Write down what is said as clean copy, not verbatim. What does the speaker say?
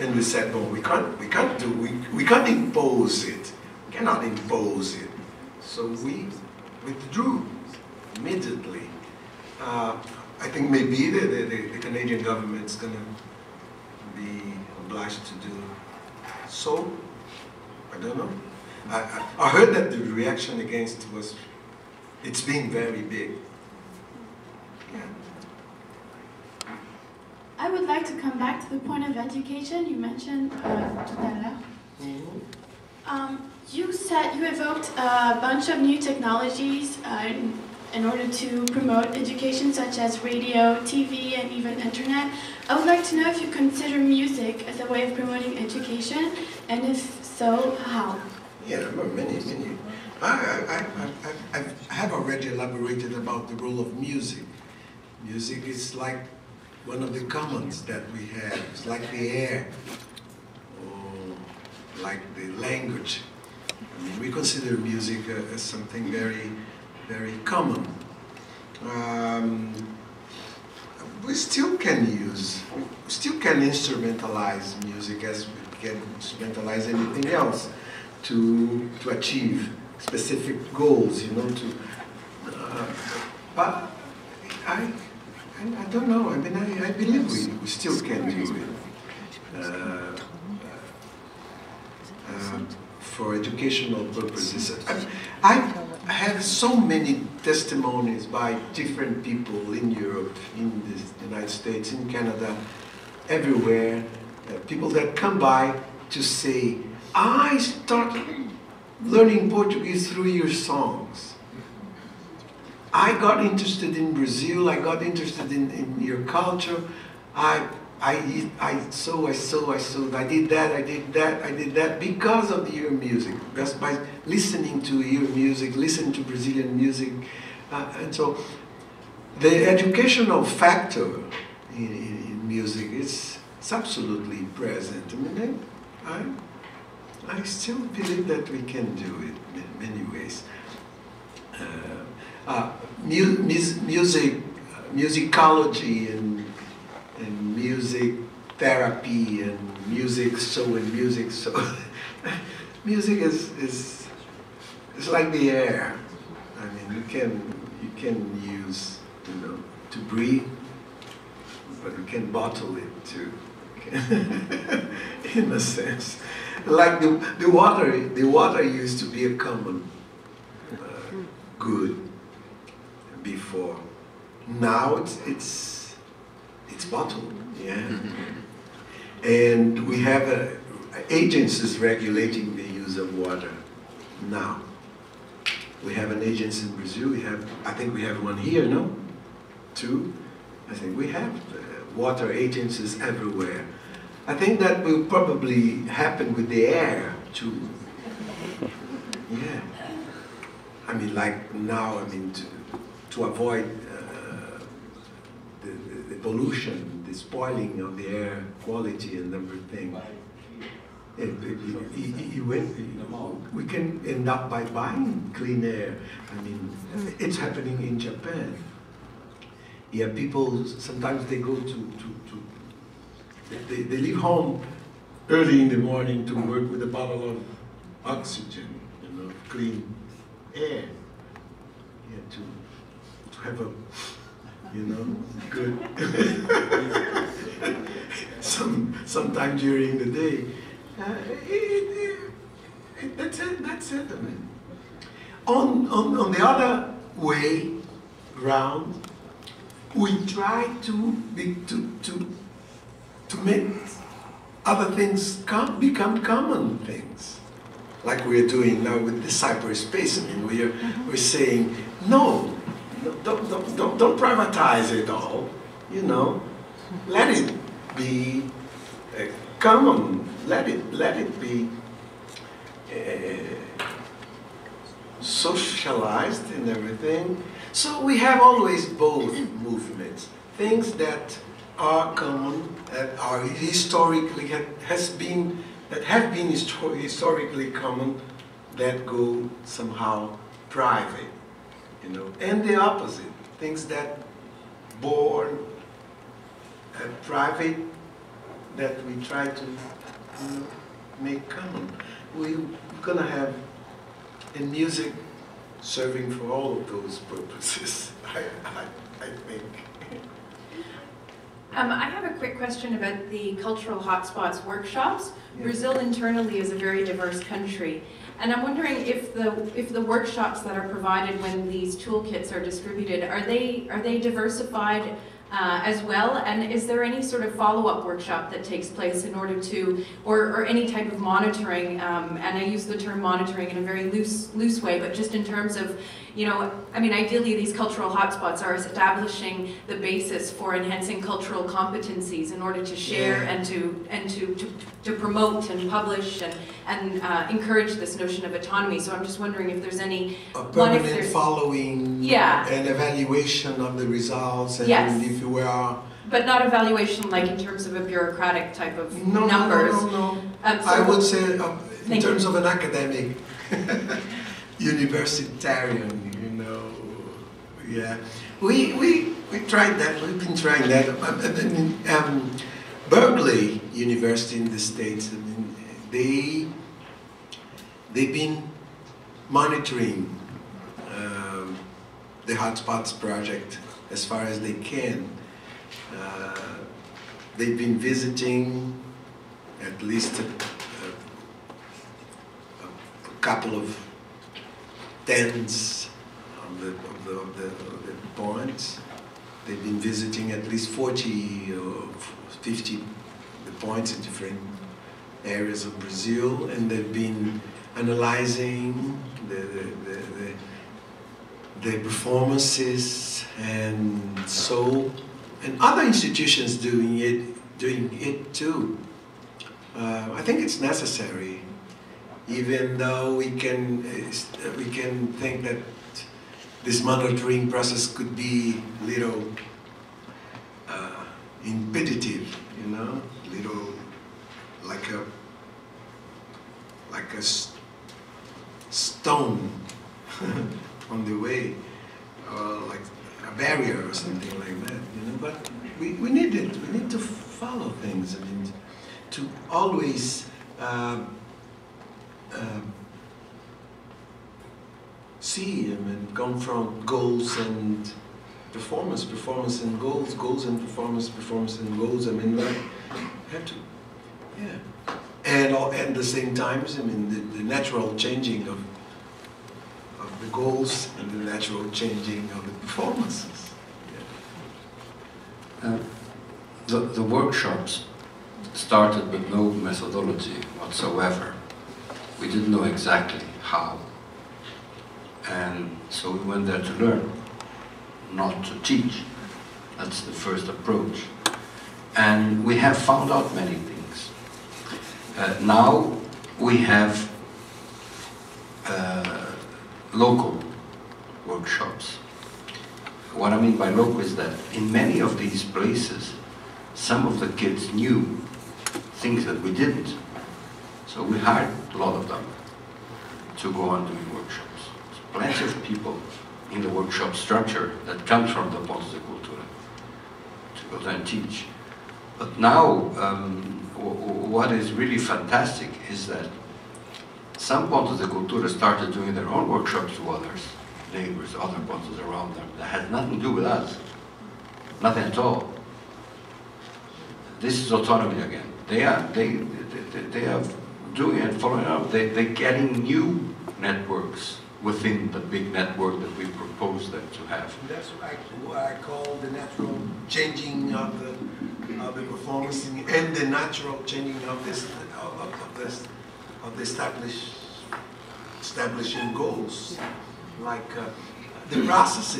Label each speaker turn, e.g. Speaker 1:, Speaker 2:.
Speaker 1: And we said, well, we can't impose it. We cannot impose it. So we withdrew immediately. I think maybe the Canadian government's going to be obliged to do so. I don't know. I heard that the reaction against it's been very big. Yeah.
Speaker 2: I would like to come back to the point of education you mentioned tout à l'heure. You said you evoked a bunch of new technologies in order to promote education, such as radio, TV, and even internet. I would like to know if you consider music as a way of promoting education, and if so, how?
Speaker 1: Yeah, many. I have already elaborated about the role of music. Music is like one of the commons that we have. It's like the air, or like the language. I mean, we consider music as something very, very common. We still can instrumentalize music as we can instrumentalize anything else to achieve specific goals, you know. But I don't know. I mean, I believe we still can do it. For educational purposes. I have so many testimonies by different people in Europe, in the United States, in Canada, everywhere, people that come by to say, I started learning Portuguese through your songs. I got interested in Brazil, I got interested in your culture, I sewed, I did that because of your music, just by listening to your music, listening to Brazilian music. And so the educational factor in music is absolutely present. I mean, I still believe that we can do it in many ways. Musicology and music therapy and music so. Music is like the air. I mean, you can use, you know, to breathe, but you can bottle it too, in a sense. Like the water used to be a common good before. Now it's bottled, yeah. And we have agencies regulating the use of water now. We have an agency in Brazil. I think we have one here, no? Two. I think we have water agencies everywhere. I think that will probably happen with the air too. Yeah. I mean, like now, I mean, to avoid the pollution, the spoiling of the air quality and everything. We can end up by buying clean air. I mean, it's happening in Japan. Yeah, people, sometimes they go they leave home early in the morning to work with a bottle of oxygen, you know, clean air. Yeah, to have a, you know, good sometime during the day. That's it. I mean, on the other way round, we try to make other things become common things, like we're doing now with the cyberspace. I mean, we're saying no, don't privatize it all. You know, let it be common. Let it be socialized and everything. So we have always both movements, things that are common, that are historically have been historically common, that go somehow private, you know, and the opposite, things that born private that we try to make common. We're going to have in music serving for all of those purposes, I think.
Speaker 3: I have a quick question about the cultural hotspots workshops.
Speaker 1: Yeah.
Speaker 3: Brazil internally is a very diverse country, and I'm wondering if the workshops that are provided when these toolkits are distributed, are they diversified as well? And is there any sort of follow-up workshop that takes place in order to, or any type of monitoring? And I use the term monitoring in a very loose way, but just in terms of, you know, I mean, ideally these cultural hotspots are establishing the basis for enhancing cultural competencies in order to share and to promote and publish and encourage this notion of autonomy. So I'm just wondering if there's any
Speaker 1: permanent following and evaluation of the results, and if you are.
Speaker 3: But not evaluation like in terms of a bureaucratic type of numbers.
Speaker 1: No.
Speaker 3: So
Speaker 1: I would say in terms of an academic, universitarian, you know, yeah. We tried that. We've been trying that. Berkeley University in the States. I mean, they've been monitoring the Hotspots project as far as they can. They've been visiting at least a couple of tens of the points. They've been visiting at least 40 or 50 the points in different areas of Brazil, and they've been analyzing the performances, and other institutions doing it too. I think it's necessary, even though we can think that this monitoring process could be a little impetitive, you know, little like a stone on the way, or like a barrier or something like that, you know. But we need it. We need to follow things. I mean, to always see and confront goals and performance and goals and performance and goals. I mean, like, have to, yeah. And at the same time, I mean, the natural changing of the goals and the natural changing of the performances.
Speaker 4: Yeah. The workshops started with no methodology whatsoever. We didn't know exactly how. And so we went there to learn, not to teach. That's the first approach. And we have found out many things. Now we have local workshops. What I mean by local is that in many of these places, some of the kids knew things that we didn't. So we hired a lot of them to go on doing workshops. Plenty of people in the workshop structure that comes from the Pontos de Cultura to go there and teach. But now, what is really fantastic is that some Pontos de Cultura started doing their own workshops to others, neighbors, other Pontos around them. That has nothing to do with us, nothing at all. This is autonomy again. They are doing and following up. They're getting new networks within the big network that we propose them to have.
Speaker 1: That's what I call the natural changing of the performance and the natural changing of the establishing goals, like the processes.